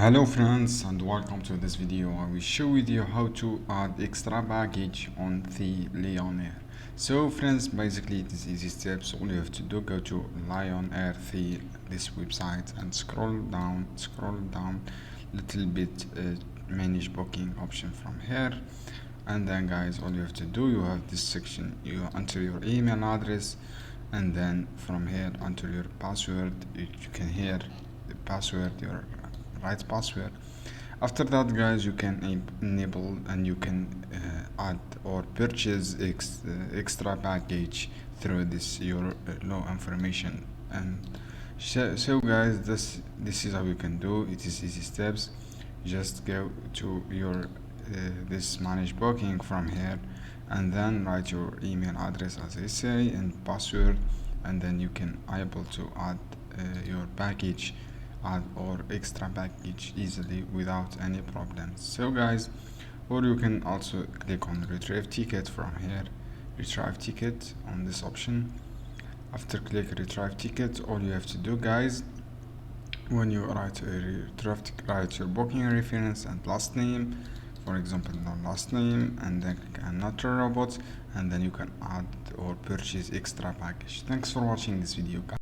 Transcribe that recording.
Hello friends and welcome to this video. I will show with you how to add extra baggage on the Lion Air. So friends, basically it is easy steps. All you have to do, go to Lion Air, this website, and scroll down little bit, manage booking option from here. And then guys, all you have to do, you have this section, you enter your email address, and then from here enter your password. You can hear the password, your right password. After that guys, you can enable and you can add or purchase extra package through this your low information. And so guys, this is how you can do it. Is easy steps. Just go to your this manage booking from here, and then write your email address as I say and password, and then you can able to add your package, add or extra package easily without any problems. So guys, or you can also click on retrieve ticket from here, retrieve ticket on this option. After click retrieve ticket, all you have to do guys, when you write write your booking reference and last name, for example the last name, and then click another robot, and then you can add or purchase extra package. Thanks for watching this video guys.